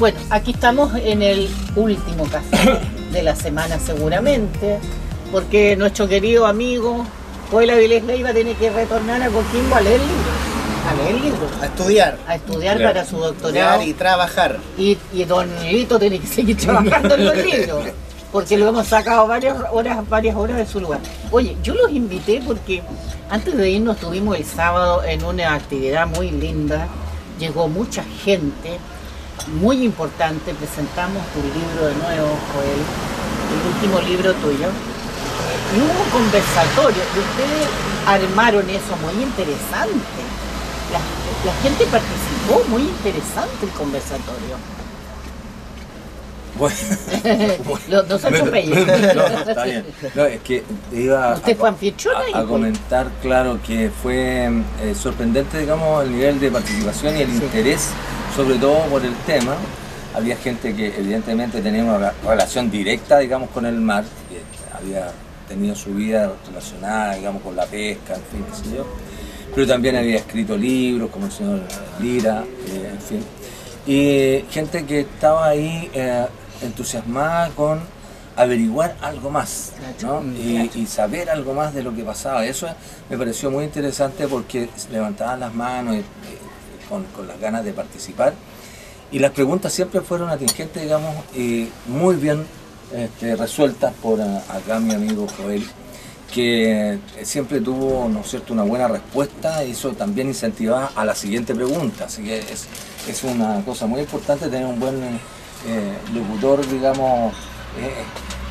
Bueno, aquí estamos en el último café de la semana seguramente, porque nuestro querido amigo Joel Avilés Leiva tiene que retornar a Coquimbo a leer libros. A leer libros. A estudiar. A estudiar Claro. para su doctorado. Y trabajar. Y don Lito tiene que seguir trabajando en los libros, porque lo hemos sacado varias horas de su lugar. Oye, yo los invité porque antes de irnos estuvimos el sábado en una actividad muy linda, llegó mucha gente, muy importante, presentamos tu libro de nuevo, Joel, el último libro tuyo, y hubo un conversatorio, y ustedes armaron eso muy interesante. La gente participó, muy interesante el conversatorio. Bueno, No se atropellen. No, está bien. No, es que iba ¿Usted fue anfitriona? a comentar, claro, que fue sorprendente, digamos, el nivel de participación y el interés, sobre todo por el tema. Había gente que evidentemente tenía una relación directa, digamos, con el mar, que había tenido su vida relacionada, digamos, con la pesca, en fin, qué sé yo. Pero también había escrito libros, como el señor Lira, en fin. Y gente que estaba ahí entusiasmada con averiguar algo más, ¿no? Y saber algo más de lo que pasaba. Eso me pareció muy interesante porque levantaban las manos con las ganas de participar. Y las preguntas siempre fueron atingentes, digamos, y muy bien resueltas por acá mi amigo Joel, que siempre tuvo, ¿no es cierto?, una buena respuesta, y eso también incentivaba a la siguiente pregunta. Así que es una cosa muy importante tener un buen locutor, digamos,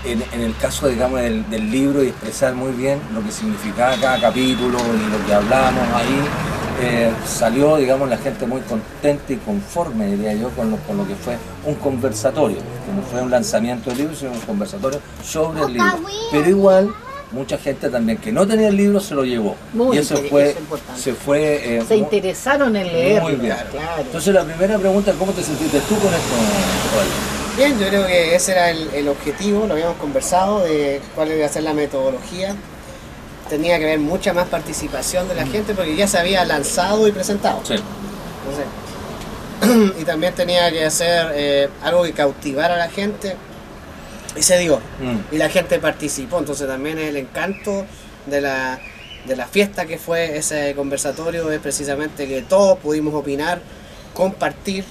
en el caso, digamos, del libro, y expresar muy bien lo que significaba cada capítulo y lo que hablábamos ahí. Salió, digamos, la gente muy contenta y conforme, diría yo, con lo que fue un conversatorio, que no fue un lanzamiento del libro, sino un conversatorio sobre el libro. Pero igual, mucha gente también que no tenía el libro se lo llevó. Muy y eso se interesaron en leerlo. Muy bien. Claro. Entonces la primera pregunta, ¿cómo te sentiste tú con esto, Joel? Bien, yo creo que ese era el objetivo, lo habíamos conversado, de cuál iba a ser la metodología. Tenía que haber mucha más participación de la gente porque ya se había lanzado y presentado. Sí. Entonces, y también tenía que hacer algo que cautivara a la gente, y se dio. Y la gente participó. Entonces también el encanto de la fiesta que fue ese conversatorio es precisamente que todos pudimos opinar, compartir,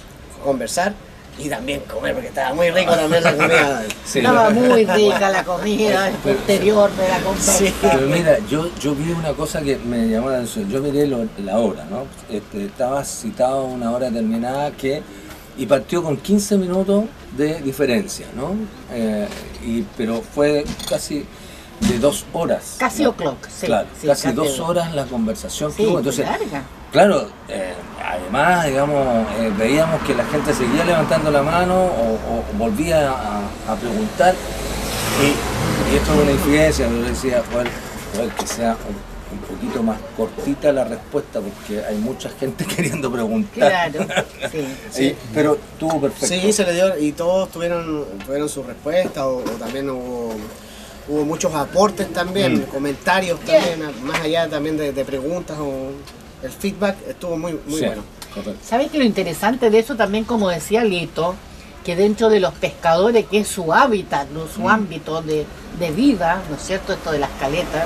conversar y también comer, porque estaba muy rico también la comida. Sí. Estaba muy rica la comida posterior de la conversa. Sí. Pero mira, yo vi una cosa que me llamó la atención. Yo miré la hora, ¿no? Estaba citado una hora determinada y partió con 15 minutos de diferencia, ¿no? Pero fue casi de 2 horas. Casi ¿no? o'clock, sí. Claro, Sí, casi 2 horas la conversación que Sí, hubo. Entonces, larga. claro, además, digamos, veíamos que la gente seguía levantando la mano o volvía a preguntar. Y esto es una infidencia, pero decía, Joel, que sea un poquito más cortita la respuesta, porque hay mucha gente queriendo preguntar. Claro, sí. Sí, pero estuvo perfecto. Sí, se le dio, y todos tuvieron su respuesta, o también hubo muchos aportes también, comentarios también, más allá también de preguntas, o el feedback estuvo muy Sí, bueno. correcto. ¿Sabes que lo interesante de eso también, como decía Lito, que dentro de los pescadores, que es su hábitat, ¿no? Su ámbito de vida, ¿no es cierto?, esto de las caletas,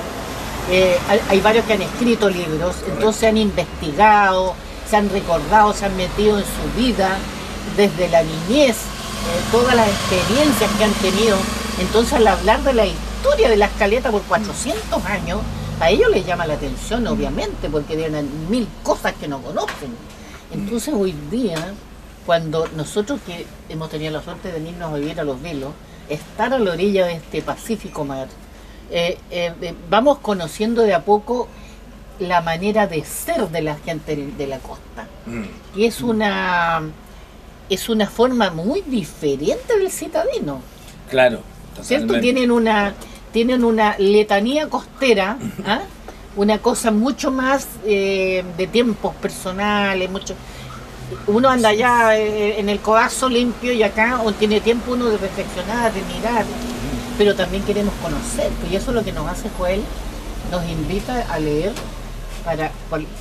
hay varios que han escrito libros, entonces han investigado, se han recordado, se han metido en su vida, desde la niñez, todas las experiencias que han tenido. Entonces, al hablar de la historia de las caletas por 400 años, a ellos les llama la atención, obviamente, porque tienen 1000 cosas que no conocen. Entonces, hoy día, cuando nosotros que hemos tenido la suerte de irnos a vivir a Los Vilos, estar a la orilla de este Pacífico Mar, vamos conociendo de a poco la manera de ser de la gente de la costa, que es una forma muy diferente del citadino, Claro, ¿cierto? totalmente. Tienen una letanía costera, ¿ah? Una cosa mucho más de tiempos personales, uno anda allá en el codazo limpio, y acá tiene tiempo uno de reflexionar, de mirar, pero también queremos conocer, pues, y eso es lo que nos hace Joel, nos invita a leer,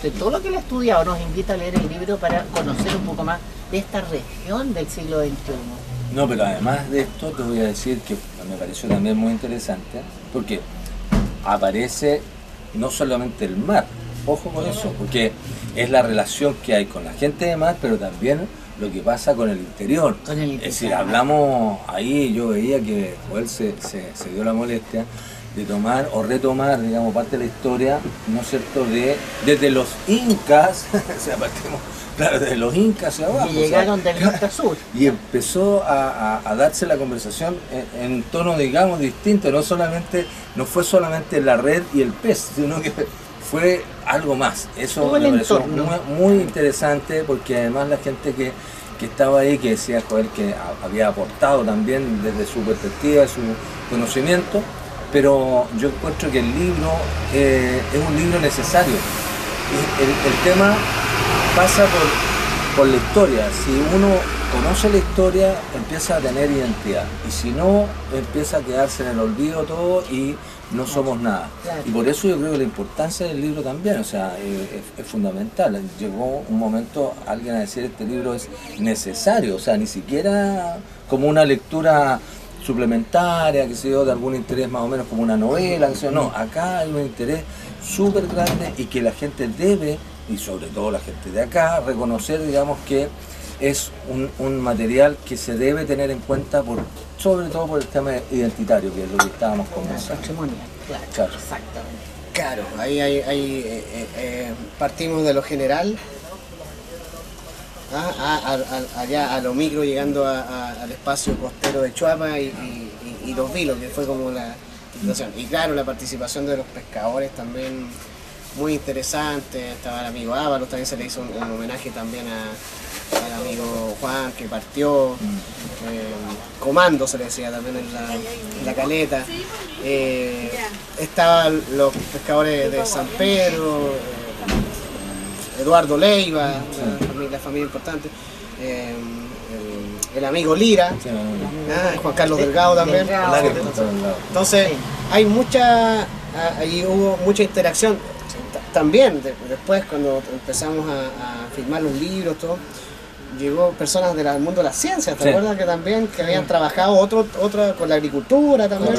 de todo lo que él ha estudiado, nos invita a leer el libro para conocer un poco más de esta región del siglo XXI. No, pero además de esto te voy a decir que me pareció también muy interesante, porque aparece no solamente el mar, ojo con eso, porque es la relación que hay con la gente de mar, pero también lo que pasa con el interior. Es decir, hablamos ahí, yo veía que Joel se dio la molestia de tomar o retomar, digamos, parte de la historia, ¿no es cierto?, desde los incas, o sea, partimos, claro, desde los incas hacia abajo. Y llegaron del norte a sur. Y empezó a darse la conversación en tono, digamos, distinto, no fue solamente la red y el pez, sino que fue algo más. Eso me pareció muy interesante, porque además la gente que estaba ahí, que decía Joel que había aportado también desde su perspectiva, su conocimiento, pero yo encuentro que el libro es un libro necesario. El tema pasa por la historia. Si uno conoce la historia, empieza a tener identidad, y si no, empieza a quedarse en el olvido todo y no somos nada. Claro. Y por eso yo creo que la importancia del libro también, o sea, es fundamental. Llegó un momento alguien a decir este libro es necesario, o sea, ni siquiera como una lectura suplementaria, que se dio de algún interés más o menos como una novela, que se dio. No, acá hay un interés súper grande y que la gente debe, y sobre todo la gente de acá, reconocer, digamos, que es un material que se debe tener en cuenta sobre todo por el tema identitario, que es lo que estábamos conversando. Patrimonial, claro, exactamente. Claro, ahí partimos de lo general, allá a lo micro, llegando al espacio costero de Choapa y Los Vilos, que fue como la situación. Y claro, la participación de los pescadores también muy interesante. Estaba el amigo Ábalos, también se le hizo un homenaje también al amigo Juan, que partió. Comando se le decía también en la caleta. Estaban los pescadores de San Pedro, Eduardo Leiva, la familia importante, el amigo Lira, Juan Carlos Delgado también. Entonces ahí hubo mucha interacción. También después, cuando empezamos a firmar los libros, todo, llegó personas del mundo de las ciencias, ¿te acuerdas? Que también habían trabajado otra con la agricultura también.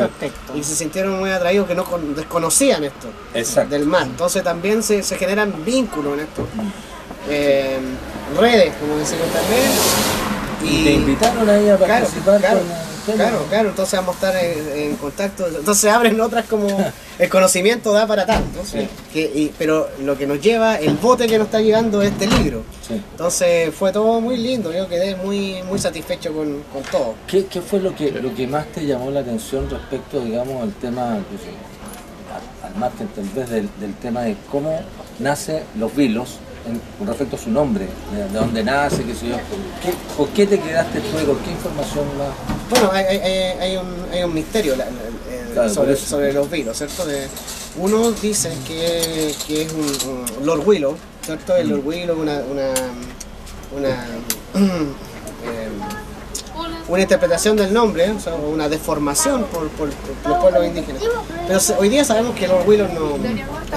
Y se sintieron muy atraídos, que no desconocían esto. Exacto. Del mar. Entonces también se generan vínculos en esto. Redes, como decimos también. Y te invitaron ahí a participar. Claro, entonces vamos a estar en contacto. Entonces se abren otras, como el conocimiento da para tanto. ¿Sí? Pero lo que nos lleva, el bote que nos está llevando es este libro. Sí. Entonces fue todo muy lindo, yo quedé muy satisfecho con todo. ¿Qué fue lo que más te llamó la atención respecto, digamos, al tema, pues, al margen tal vez del tema de cómo nace Los Vilos, con respecto a su nombre, de dónde nace, qué sé yo? ¿Por qué te quedaste tú y con qué información más? Bueno, hay un misterio sobre Los Vilos, ¿cierto? Uno dice que es un Lord Willow, ¿cierto? El Lord Willow, una interpretación del nombre, o sea, una deformación por los pueblos indígenas. Pero hoy día sabemos que Lord Willow no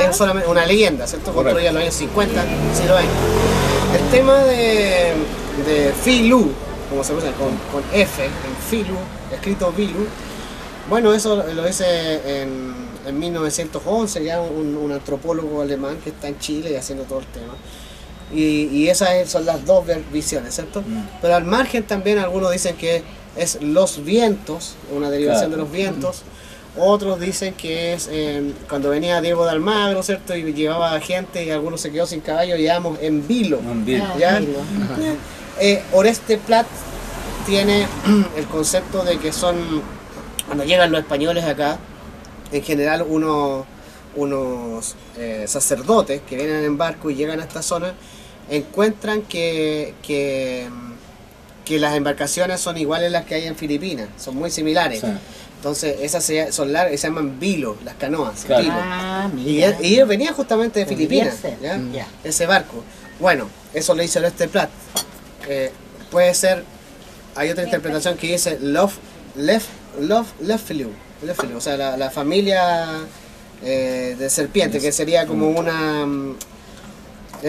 es solamente una leyenda, ¿cierto? Construida en los años 50, siglo XX. El tema de Filu, como se usa con F, en Filu, escrito Vilu, bueno, eso lo dice en 1911, ya un antropólogo alemán que está en Chile y haciendo todo el tema. Y esas son las dos visiones, ¿cierto? Pero al margen también algunos dicen que es los vientos, una derivación de los vientos. Otros dicen que es cuando venía Diego de Almagro, ¿cierto? Y llevaba gente y algunos se quedó sin caballo, llevamos en vilo. ¿Ya? Oreste Plat tiene el concepto de que son, cuando llegan los españoles acá, en general unos sacerdotes que vienen en barco y llegan a esta zona, encuentran que las embarcaciones son iguales a las que hay en Filipinas, son muy similares. Sí. Entonces esas son largas, se llaman vilo, las canoas. Claro. Y ellos venían justamente de Filipinas, ¿ya? Ese barco. Bueno, eso lo dice Oreste Plat. Puede ser, hay otra interpretación que dice Leffilu, o sea, la familia de serpiente, que sería como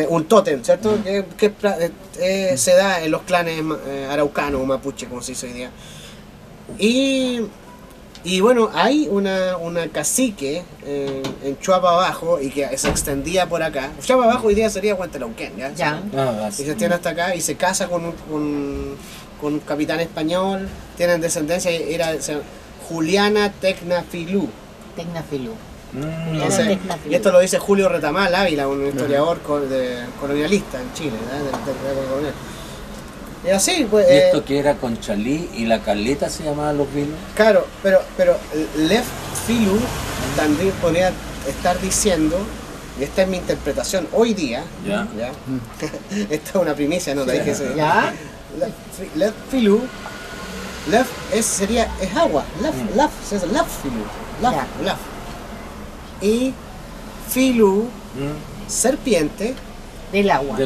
un tótem, ¿cierto? Se da en los clanes araucanos o mapuche, como se dice hoy día. Y bueno, hay una cacique en Chuapa Abajo y que se extendía por acá. Chuapa Abajo hoy día sería Huantelauquén, ¿ya? Ya. Y se extiende hasta acá y se casa con un capitán español, tienen descendencia, Juliana Tecnafilú. Tecnafilú. Entonces, y esto lo dice Julio Retamal Ávila, un historiador colonialista en Chile, colonial. Y así, pues. ¿Y esto que era Conchalí y la Caleta se llamaban los vilos? Claro, pero Lev Filú también podría estar diciendo, y esta es mi interpretación hoy día, ¿ya? Esta es una primicia, no la dije. ¿Ya? Lev Filú, Lev es agua, Lev Filú, Lev. Y Filú, serpiente del agua.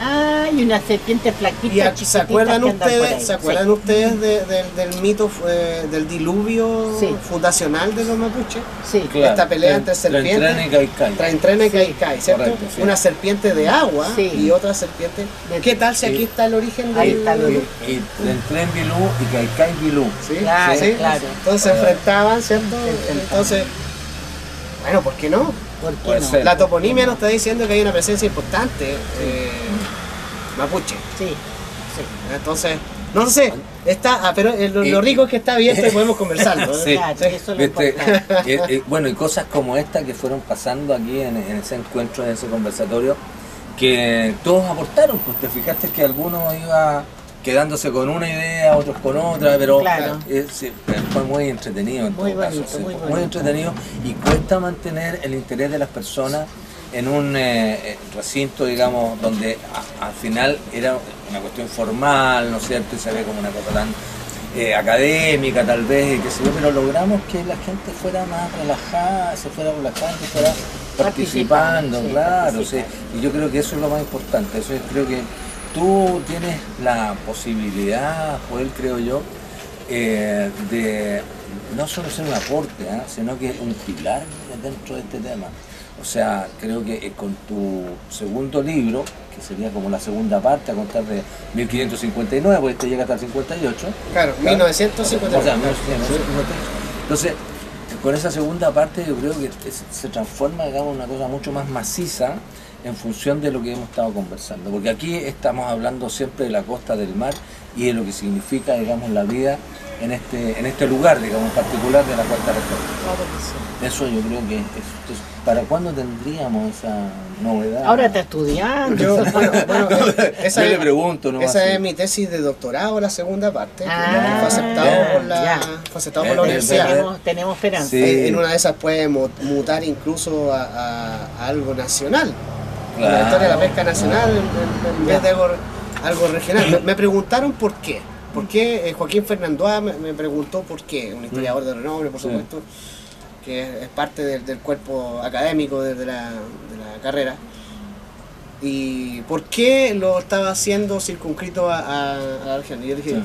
Ah, y una serpiente flaquita. ¿Se acuerdan ustedes del mito del diluvio fundacional de los mapuches? Sí, claro. Esta pelea entre serpientes. Traintrena y Caicay, ¿cierto? Correcto, sí. Una serpiente de agua y otra serpiente. ¿Qué tal si aquí está el origen Ahí está el origen. Y Traintren Bilú y Caicay Bilú. Sí, claro, sí. Claro. Entonces se enfrentaban, ¿cierto? Entonces, bueno, ¿por qué no? ¿Por qué no? La toponimia nos está diciendo que hay una presencia importante mapuche. Sí. Entonces, no sé, pero lo rico es que está abierto y podemos conversarlo. Sí. Claro, eso lo importante. Bueno, y cosas como esta que fueron pasando aquí en ese encuentro, en ese conversatorio, que todos aportaron, pues te fijaste que algunos iban quedándose con una idea, otros con otra, pero claro. Fue muy entretenido en todo caso, muy entretenido, y cuesta mantener el interés de las personas en un recinto, digamos, donde al final era una cuestión formal, ¿no es cierto? Y se ve como una cosa tan académica tal vez, y qué sé yo, pero logramos que la gente fuera más relajada, se fuera relajando, fuera participando, claro, sí. Y yo creo que eso es lo más importante. Eso creo que tú tienes la posibilidad, Joel, creo yo, de no solo ser un aporte, sino que un pilar dentro de este tema. O sea, creo que con tu segundo libro, que sería como la segunda parte, a contar de 1559, porque este llega hasta el 58. Claro, 1959. O sea, entonces, con esa segunda parte yo creo que se transforma, digamos, en una cosa mucho más maciza en función de lo que hemos estado conversando. Porque aquí estamos hablando siempre de la costa del mar y de lo que significa, digamos, la vida en este lugar, digamos, en particular de la Cuarta Región. Claro que sí. Eso yo creo que ¿para cuándo tendríamos esa novedad? Ahora está estudiando. Yo le pregunto, ¿no? Esa es mi tesis de doctorado, la segunda parte, que fue aceptado por la universidad. Tenemos esperanza. Sí. En una de esas puede mutar incluso a algo nacional. Claro. La historia de la pesca nacional en vez de algo regional. Me preguntaron por qué. ¿Por qué? Joaquín Fernandoa me preguntó por qué, un historiador de renombre, por supuesto, que es parte del cuerpo académico de la carrera. ¿Y por qué lo estaba haciendo circunscrito a la región? Y yo dije,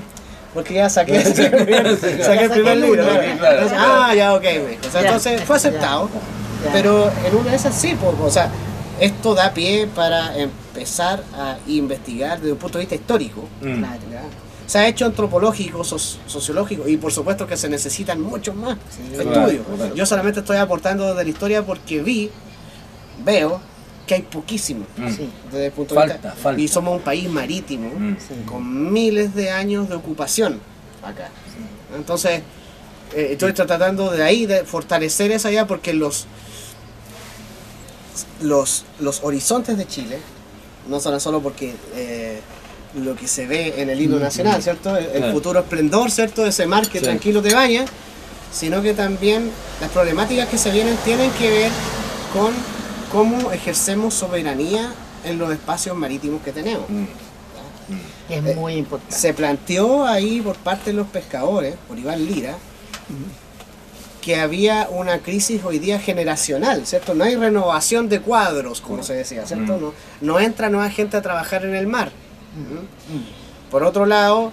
porque ya saqué el primer libro. Entonces, ya, ok. O sea, entonces fue aceptado, pero en una de esas sí, o sea, esto da pie para empezar a investigar desde un punto de vista histórico. Se ha hecho antropológico, sociológico, y por supuesto que se necesitan muchos más estudios. Claro. Yo solamente estoy aportando de la historia porque veo que hay poquísimo desde el punto de vista. Falta. Y somos un país marítimo con miles de años de ocupación acá. Entonces, estoy tratando de ahí de fortalecer esa idea, porque los horizontes de Chile no son solo porque lo que se ve en el himno nacional, ¿cierto? El futuro esplendor, ¿cierto? Ese mar que tranquilo te baña, sino que también las problemáticas que se vienen tienen que ver con cómo ejercemos soberanía en los espacios marítimos que tenemos. Es muy importante. Se planteó ahí por parte de los pescadores, por Iván Lira, que había una crisis hoy día generacional, ¿cierto? No hay renovación de cuadros, como se decía, ¿cierto? No entra nueva gente a trabajar en el mar. Por otro lado,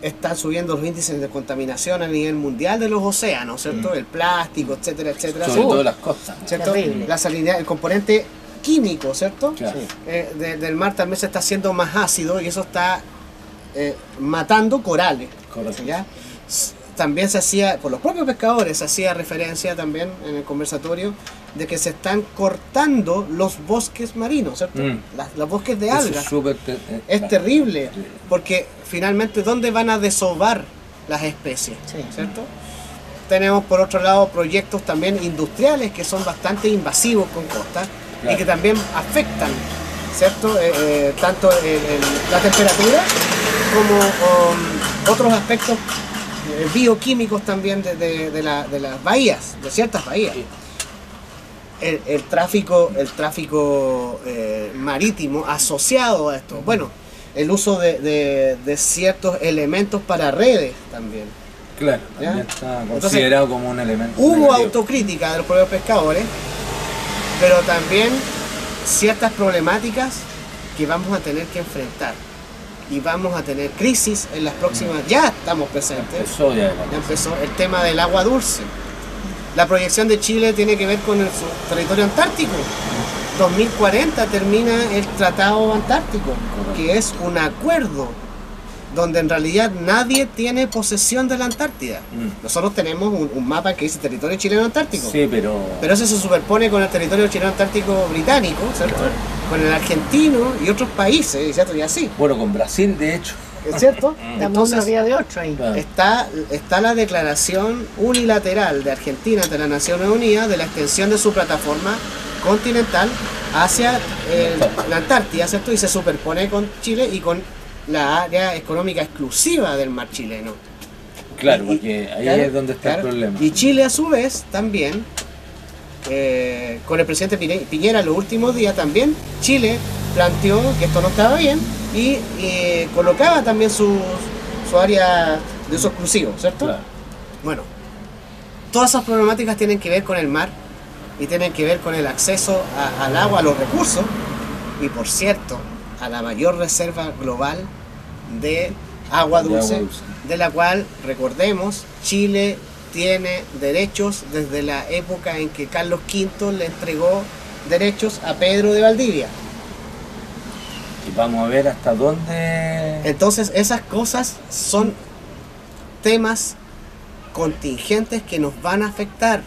están subiendo los índices de contaminación a nivel mundial de los océanos, ¿cierto? El plástico, etcétera, etcétera. Sobre todo las costas. ¿Cierto? La salinidad, el componente químico, ¿cierto? Claro. Del mar también se está haciendo más ácido y eso está matando corales. Correcto. ¿Ya? También se hacía, por los propios pescadores, se hacía referencia también en el conversatorio de que se están cortando los bosques marinos, ¿cierto? Los bosques de Eso algas. es Es terrible, porque finalmente, ¿dónde van a desovar las especies? Sí. ¿Cierto? Tenemos por otro lado proyectos también industriales que son bastante invasivos con costas y Claro. que también afectan, ¿cierto? Tanto la temperatura como otros aspectos bioquímicos también de las bahías, de ciertas bahías. El tráfico marítimo asociado a esto. Bueno, el uso de ciertos elementos para redes también. Claro, ¿Ya? también está Entonces, considerado como un elemento. Hubo negativo. autocrítica de los propios pescadores, pero también ciertas problemáticas que vamos a tener que enfrentar. Y vamos a tener crisis en las próximas, ya estamos presentes. Empezó ya. Ya empezó el tema del agua dulce. La proyección de Chile tiene que ver con su territorio antártico. 2040 termina el Tratado Antártico, que es un acuerdo donde en realidad nadie tiene posesión de la Antártida. Nosotros tenemos un mapa que dice territorio chileno antártico. Sí, pero Pero eso se superpone con el territorio chileno antártico británico, ¿cierto? Con el argentino y otros países, ¿cierto? Y así, bueno, con Brasil, de hecho. ¿es cierto? Estamos una vía de 8 ahí. Claro. Está la declaración unilateral de Argentina ante las Naciones Unidas de la extensión de su plataforma continental hacia la Antártida, ¿cierto? Y se superpone con Chile y con la área económica exclusiva del mar chileno. Claro, Y- porque ahí claro, es donde está claro. el problema. Y Chile a su vez también, con el presidente Piñera en los últimos días también, Chile planteó que esto no estaba bien y colocaba también su área de uso exclusivo, ¿cierto? Claro. Bueno, todas esas problemáticas tienen que ver con el mar y tienen que ver con el acceso al agua, a los recursos y por cierto, a la mayor reserva global de agua De agua dulce, dulce. de la cual, recordemos, Chile tiene derechos desde la época en que Carlos V le entregó derechos a Pedro de Valdivia. Y vamos a ver hasta dónde. Entonces esas cosas son temas contingentes que nos van a afectar.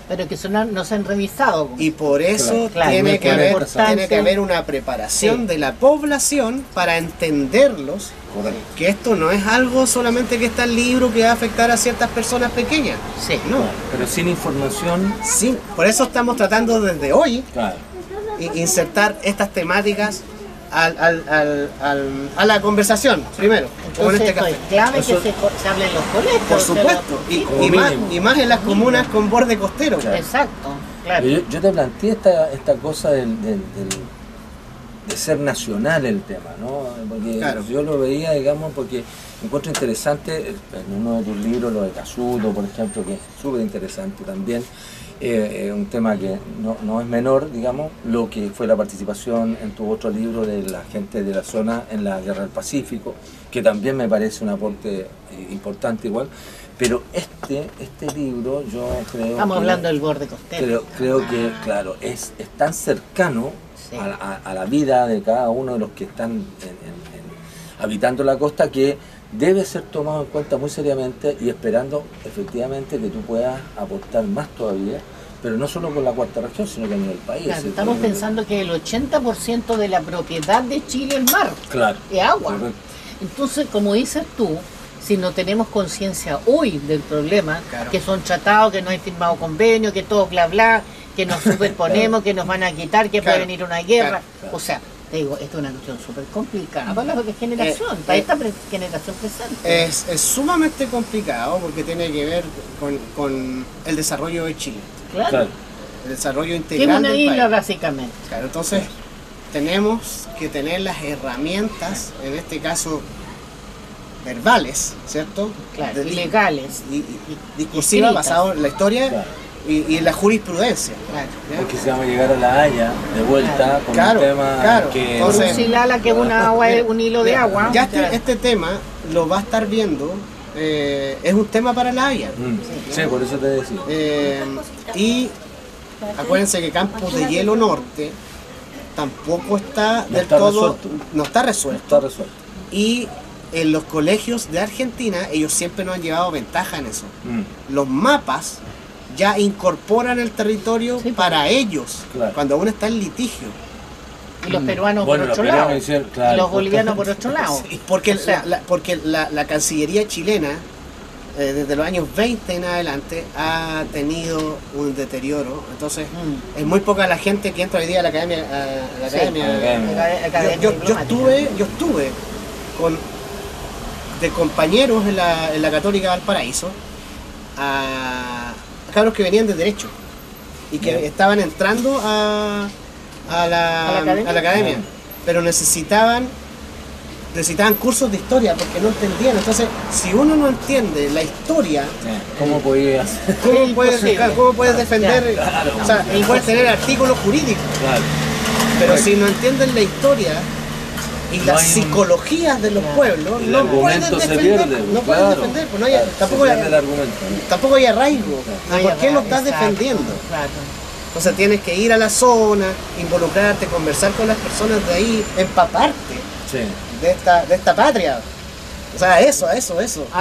Pero que no se han revisado. Y por eso Claro, tiene, muy que haber, importante. tiene que haber una preparación Sí. de la población para entenderlos, Correcto. que esto no es algo solamente que está en el libro que va a afectar a ciertas personas pequeñas. Sí. No, Pero sin información. sí, por eso estamos tratando desde hoy Claro. insertar estas temáticas a la conversación, primero, como en Entonces este esto es café. clave Eso- que se hable en los colegios. Por o sea, supuesto, como y mínimo. más en las comunas con borde costero. Claro. Exacto, claro. Yo te planteé esta cosa de ser nacional el tema, ¿no? Porque Claro. yo lo veía, digamos, porque encuentro interesante en uno de tus libros, lo de Casuto, por ejemplo, que es súper interesante también, un tema que no es menor, digamos, lo que fue la participación en tu otro libro de la gente de la zona en la Guerra del Pacífico, que también me parece un aporte importante igual, pero este libro yo creo Estamos que- hablando del borde costero. Creo que, claro, es tan cercano Sí. a la vida de cada uno de los que están habitando la costa que debe ser tomado en cuenta muy seriamente y esperando efectivamente que tú puedas aportar más todavía, pero no solo con la cuarta región, sino que a nivel país. Claro, ¿sí? estamos pensando que el 80% de la propiedad de Chile es mar, Claro. es agua. Correcto. Entonces, como dices tú, si no tenemos conciencia hoy del problema, Claro. que son tratados, que no hay firmado convenio, que todo bla bla, que nos superponemos, que nos van a quitar, que Claro. puede venir una guerra. Claro. O sea, te digo, esto es una cuestión súper complicada para la generación, para esta generación presente. Es sumamente complicado porque tiene que ver con el desarrollo de Chile, Claro. Claro. el desarrollo Que es integral una del isla país. básicamente. Claro, entonces tenemos que tener las herramientas, en este caso verbales, ¿cierto? Claro, De- y legales. y discursivas escritas. basadas en la historia Claro. y en la jurisprudencia. Claro. ¿ya? Porque si vamos a llegar a La Haya de vuelta Claro. con Claro, un tema claro. que... Entonces- Un silala que es una agua, un hilo de agua. Ya este tema lo va a estar viendo, es un tema para la Haya. Sí, por eso te decía. Y acuérdense que Campos de Hielo Norte tampoco está No del está todo, resuelto. no está resuelto. Está resuelto. Y en los colegios de Argentina, ellos siempre nos han llevado ventaja en eso. Los mapas ya incorporan el territorio Sí, para ellos, claro. cuando aún está en litigio. Y los peruanos Bueno, por los otro peruanos lado. hicieron- claro, y los justo. bolivianos por otro lado. Porque, O sea, porque la Cancillería chilena, desde los años 20 en adelante, ha tenido un deterioro. Entonces, es muy poca la gente que entra hoy día a la academia. A la Sí, academia. academia Yo diplomática. estuve de compañeros en la Católica Valparaíso a cabros que venían de Derecho y que Bien. estaban entrando a la academia, Bien. pero necesitaban cursos de historia porque no entendían. Entonces, si uno no entiende la historia, ¿Cómo podía hacer? ¿cómo puedes, imposible. cómo puedes defender? Claro. O sea, puedes tener artículos jurídicos, Claro. pero Correcto. si no entienden la historia y No las hay un- psicologías de los pueblos, El no puedes argumento se defender, pierde. no puedes claro. defender, pues no hay, Claro, tampoco, se hay, pierde el argumento. tampoco hay arraigo. no hay ¿Por qué lo error, estás exacto, defendiendo? Claro. Entonces tienes que ir a la zona, involucrarte, conversar con las personas de ahí, empaparte Sí. de esta patria. O sea, eso. A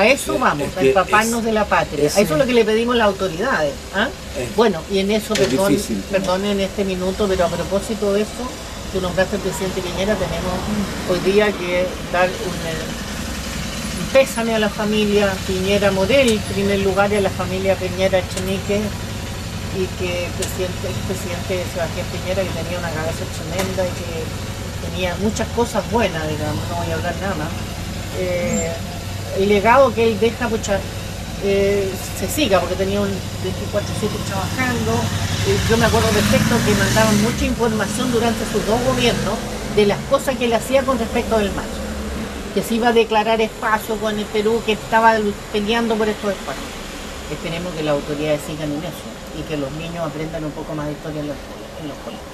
eso vamos, es a que empaparnos de la patria. es- A eso es lo que le pedimos a las autoridades. ¿Ah? Es- Bueno, y en eso, es difícil. perdonen este minuto, pero a propósito de eso, que nombraste al presidente Piñera, tenemos hoy día que dar un pésame a la familia Piñera Morel, en primer lugar, y a la familia Piñera Echenique, y que el presidente Sebastián Piñera, que tenía una cabeza tremenda y que tenía muchas cosas buenas, digamos, no voy a hablar nada más. El legado que él deja, pucha, se siga, porque tenía un 24/7 trabajando. Yo me acuerdo perfecto que mandaban mucha información durante sus dos gobiernos de las cosas que él hacía con respecto del mar. Que se iba a declarar espacio con el Perú, que estaba peleando por estos espacios. Esperemos que las autoridades sigan en eso y que los niños aprendan un poco más de historia en los colegios.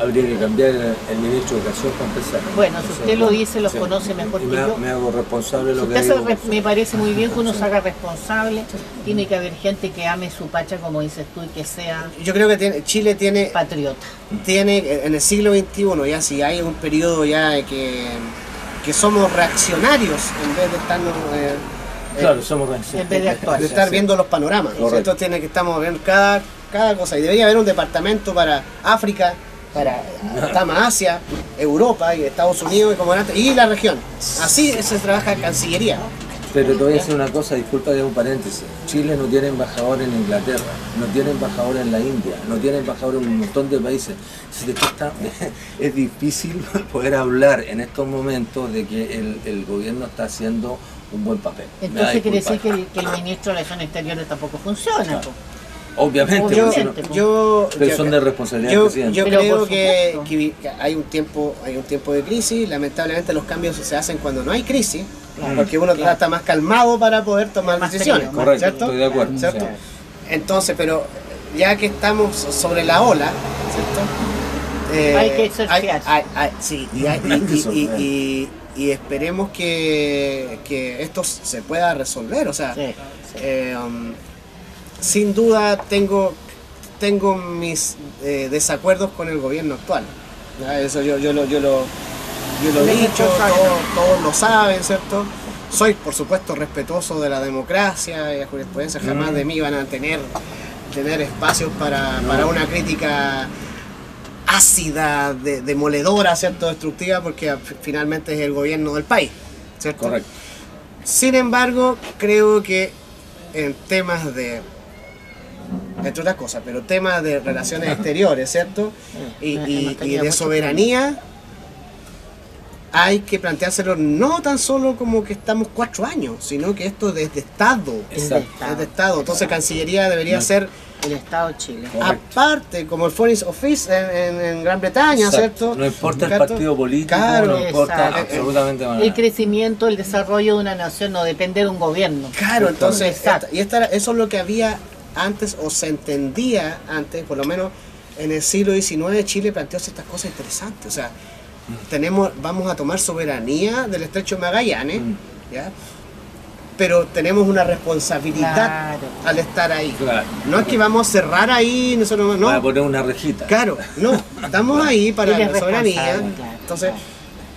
Habría que cambiar el ministro de Educación para empezar. Bueno, si usted lo dice, los Sí. conoce mejor Y que yo. me hago responsable de lo que Usted digo. me parece muy bien que uno se haga responsable. Tiene que haber gente que ame su patria, como dices tú, y que sea Yo creo que Chile tiene patriota. en el siglo XXI, ya si hay un periodo ya de que somos reaccionarios en vez de estarnos Claro, somos reaccionarios. En vez de actuar. de estar viendo los panoramas. Correcto. Entonces estamos viendo cada cosa y debería haber un departamento para África, para Asia, Europa y Estados Unidos y la región. Así se trabaja en Cancillería. Pero te voy a decir una cosa, disculpa que haga un paréntesis. Chile no tiene embajador en Inglaterra, no tiene embajador en la India, no tiene embajador en un montón de países. Es difícil poder hablar en estos momentos de que el gobierno está haciendo un buen papel. Me da Entonces quiere decir disculpar. que el ministro de Relaciones Exteriores tampoco funciona. Claro. po. Obviamente, Yo- porque si no- pero son de responsabilidad del presidente. yo Pero creo por que supuesto. hay un tiempo de crisis. Lamentablemente los cambios se hacen cuando no hay crisis, Claro, porque uno claro. está más calmado para poder tomar Más decisiones. frío, Correcto, ¿cierto? estoy de acuerdo. ¿Cierto? Sí. Entonces, pero ya que estamos sobre la ola, ¿cierto? Hay que surfear. Sí, Hay que surfear. y esperemos que esto se pueda resolver. O sea, Sí, sí. sin duda tengo mis desacuerdos con el gobierno actual. ¿Ya? Eso yo lo he dicho, todos lo saben, ¿cierto? Soy, por supuesto, respetuoso de la democracia y la jurisprudencia. Jamás de mí van a tener espacios para una crítica ácida, demoledora, ¿cierto? Destructiva, porque finalmente es el gobierno del país, ¿cierto? Correcto. Sin embargo, creo que en temas entre otras cosas, pero temas de relaciones exteriores, ¿cierto? Y de soberanía, hay que planteárselo no tan solo como que estamos 4 años, sino que esto es de Estado. Exacto. Es de Estado. Entonces Cancillería debería ser, El Estado de Chile. Correcto. aparte, como el Foreign Office en Gran Bretaña, Exacto. ¿cierto? No importa el ¿Cierto? partido político, Claro. no importa Exacto. absolutamente nada. El crecimiento, el desarrollo de una nación no depende de un gobierno. Claro, entonces, Exacto. eso es lo que había antes, o se entendía antes, por lo menos en el siglo XIX, Chile planteó ciertas cosas interesantes. O sea, vamos a tomar soberanía del Estrecho de Magallanes, ¿ya? pero tenemos una responsabilidad Claro. al estar ahí. Claro. No es que vamos a cerrar ahí, nosotros no. Para poner una rejita. Claro, no, estamos ahí para Eres la soberanía. responsable, claro. Entonces,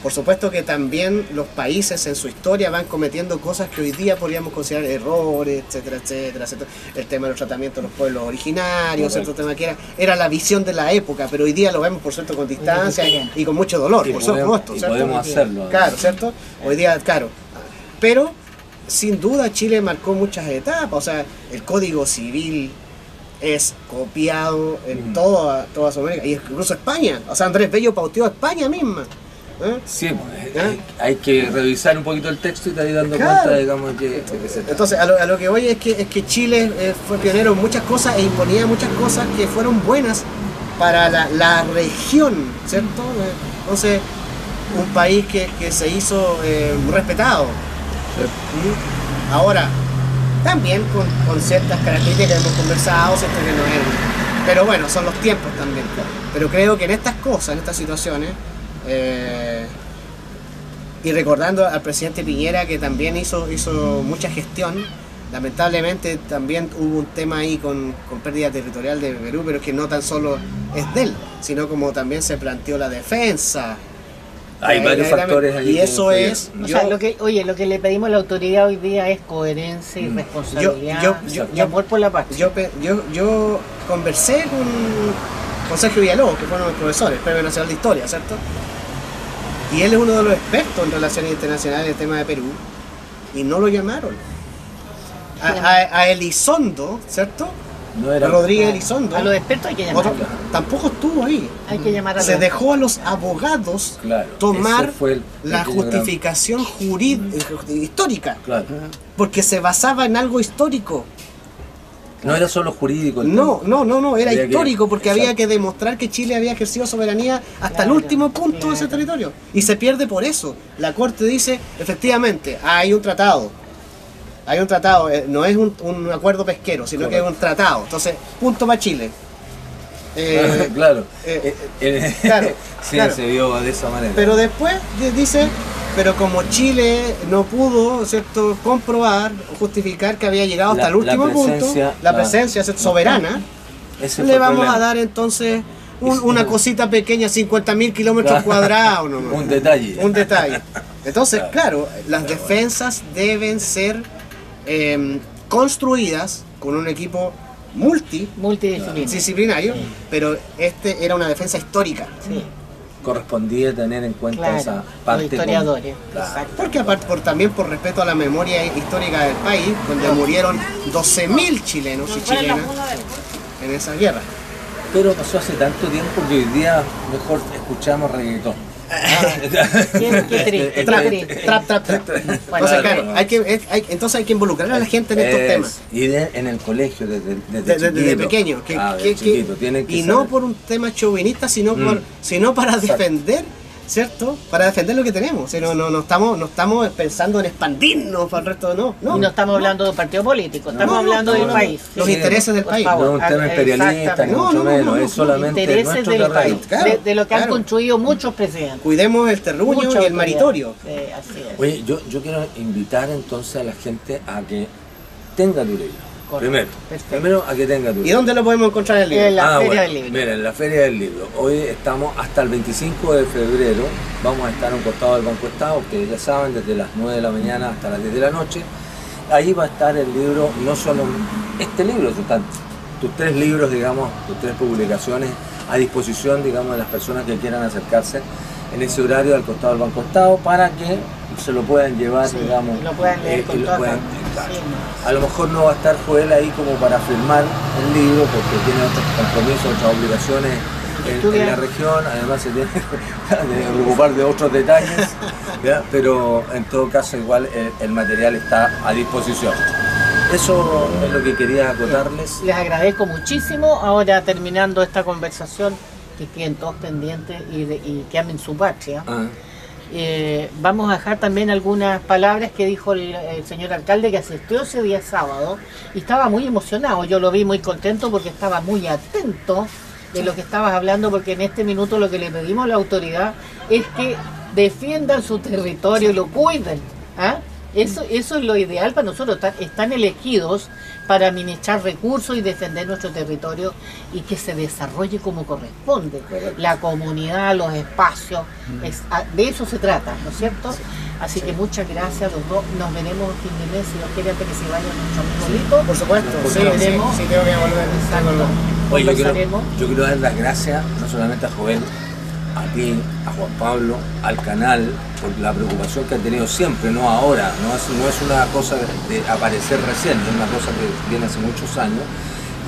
por supuesto que también los países en su historia van cometiendo cosas que hoy día podríamos considerar errores, etcétera, etcétera, etcétera. El tema del tratamiento de los pueblos originarios, cierto tema que era la visión de la época, pero hoy día lo vemos por cierto con distancia y con mucho dolor, Y por podemos, supuesto, y ¿cierto? podemos hacerlo. Claro, ¿cierto? Hoy día, claro. Pero, sin duda, Chile marcó muchas etapas. O sea, el Código Civil es copiado en toda Sudamérica, y incluso España. O sea, Andrés Bello pauteó a España misma. ¿Eh? Sí, pues, ¿Eh? hay que revisar un poquito el texto y te vas dando Claro. cuenta, digamos, de que se trata. Entonces, a lo que voy es que Chile fue pionero en muchas cosas e imponía muchas cosas que fueron buenas para la región, ¿cierto? Entonces, un país que se hizo respetado. ¿Mm? Ahora, también con ciertas características que hemos conversado, ¿cierto? Que no es, pero bueno, son los tiempos también. Pero creo que en estas cosas, en estas situaciones, y recordando al presidente Piñera, que también hizo mucha gestión, lamentablemente también hubo un tema ahí con pérdida territorial de Perú, pero es que no tan solo es de él, sino como también se planteó la defensa. Hay varios factores ahí. Y que eso influyen. es... O sea, lo que le pedimos a la autoridad hoy día es coherencia y responsabilidad y amor por la patria. Yo conversé con Sergio Villalobos, que fueron mis profesores, Premio Nacional de Historia, ¿cierto? Y él es uno de los expertos en relaciones internacionales del tema de Perú, y no lo llamaron. A Elizondo, ¿cierto? No era Rodríguez Elizondo. A los expertos hay que llamarlos. Tampoco estuvo ahí. Hay que llamar a Se los dejó a los abogados Claro, tomar ese fue el la pequeño justificación histórica, Claro. porque se basaba en algo histórico. No era solo jurídico. el No, era Había que- histórico porque exacto. había que demostrar que Chile había ejercido soberanía hasta el Claro, último punto de ese claro. territorio. Y se pierde por eso. La Corte dice, efectivamente, hay un tratado. Hay un tratado, no es un acuerdo pesquero, sino que es un tratado. Entonces, punto para Chile. Claro. Claro, Sí, claro. se vio de esa manera. Pero después dice, pero como Chile no pudo, ¿cierto?, comprobar o justificar que había llegado hasta La- el último la punto, presencia, la claro. presencia ¿cierto?, soberana, Ese le fue el vamos a problema. dar entonces una cosita pequeña, 50.000 kilómetros cuadrados nomás. Un detalle. Un detalle. Entonces, claro, las defensas deben ser construidas con un equipo multidisciplinario, pero este era una defensa histórica. Sí, Correspondía tener en cuenta claro, esa los parte. historiadores. Claro. Exacto. Porque aparte, también por respeto a la memoria histórica del país, donde murieron 12.000 chilenos y chilenas en esa guerra. Pero pasó hace tanto tiempo que hoy día mejor escuchamos reggaetón. Qué triste, Trap, qué triste. trap. Bueno, Entonces, claro, entonces hay que involucrar a la gente en estos temas. Y en el colegio, desde Desde chiquito. pequeño. Desde chiquito. Tienen que Y no saber. por un tema chauvinista, sino para Exacto. defender, ¿cierto? Para defender lo que tenemos. O sea, no estamos pensando en expandirnos para el resto, no. Y no estamos hablando de un partido político, estamos hablando del país. Los Sí, intereses del por país. favor. No es un tema imperialista, ni Exactamente. mucho No, menos. Es solamente Intereses nuestro del terreno. país, Claro, de lo que han claro. construido muchos presidentes. Cuidemos el terruño Mucha y el autoridad. maritorio. Sí, así es. Oye, yo quiero invitar entonces a la gente a que tenga tu libro. Correcto. Perfecto. Primero a que tenga tu ¿Y libro. dónde lo podemos encontrar en el libro? En la Feria bueno, del Libro. Mira, en la Feria del Libro. Hoy estamos hasta el 25 de febrero. Vamos a estar a un costado del Banco Estado, ustedes ya saben, desde las 9 de la mañana hasta las 10 de la noche. Ahí va a estar el libro, no solo este libro, están tus 3 libros, digamos, tus 3 publicaciones a disposición, digamos, de las personas que quieran acercarse en ese horario al costado del Banco Estado para que se lo puedan llevar, Sí, digamos, lo puedan leer con y lo toda puedan- calma. claro. Sí, no. A lo mejor no va a estar Joel ahí como para firmar el libro porque tiene otros compromisos, otras obligaciones en la región, además se tiene que preocupar de otros detalles, ¿ya? Pero en todo caso igual el material está a disposición. Eso es lo que quería acotarles. Les agradezco muchísimo. Ahora terminando esta conversación, que queden todos pendientes y que amen su patria. Ah, Vamos a dejar también algunas palabras que dijo el señor alcalde que asistió ese día sábado y estaba muy emocionado. Yo lo vi muy contento porque estaba muy atento de lo que estabas hablando, porque en este minuto lo que le pedimos a la autoridad es que defiendan su territorio y lo cuiden, ¿ah? Eso es lo ideal para nosotros. Están elegidos para administrar recursos y defender nuestro territorio y que se desarrolle como corresponde. La comunidad, los espacios, de eso se trata, ¿no es cierto? Así que muchas gracias a los dos. Nos veremos fin de mes, si Dios quiere, antes que se vaya nuestro amigo Lito. Por supuesto, sí, veremos. Sí, tengo que volver. Exacto. Oye, Conversaremos. yo quiero dar las gracias no solamente a Joel, a ti, a Juan Pablo, al canal, por la preocupación que han tenido siempre, no ahora, no es una cosa de aparecer recién, es una cosa que viene hace muchos años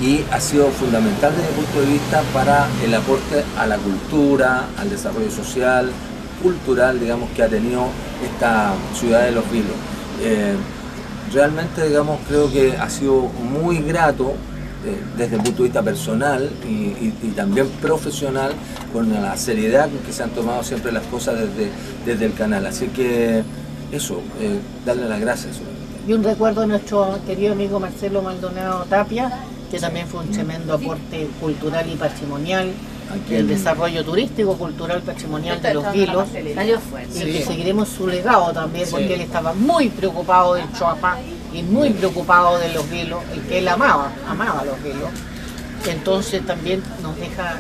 y ha sido fundamental desde mi punto de vista para el aporte a la cultura, al desarrollo social, cultural, digamos, que ha tenido esta ciudad de Los Vilos. Realmente, digamos, creo que ha sido muy grato desde el punto de vista personal y también profesional, con la seriedad con que se han tomado siempre las cosas desde el canal. Así que eso, darle las gracias. Y un recuerdo de nuestro querido amigo Marcelo Maldonado Tapia, que también fue un tremendo aporte cultural y patrimonial, el desarrollo turístico, cultural, patrimonial de Los Vilos, y que seguiremos su legado también, porque él estaba muy preocupado del Choapá y muy preocupado de Los Vilos, y que él amaba Los Vilos. Entonces también nos deja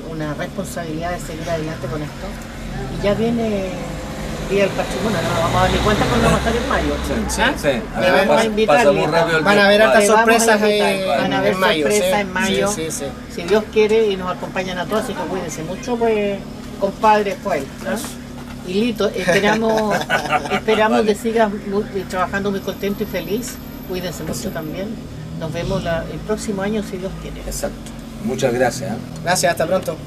una responsabilidad de seguir adelante con esto. Y ya viene el Día del Patrimonio, no nos vamos a dar ni cuenta cuando vamos a estar en mayo. Sí. Le vamos a invitar. Van a haber hartas sorpresas en mayo. En mayo, sí. si Dios quiere, y nos acompañan a todos, así que cuídense mucho, pues, compadre, pues. Y Lito, esperamos que sigas trabajando muy contento y feliz. Cuídense mucho también. Nos vemos el próximo año, si Dios quiere. Exacto. Muchas gracias. Gracias, hasta pronto.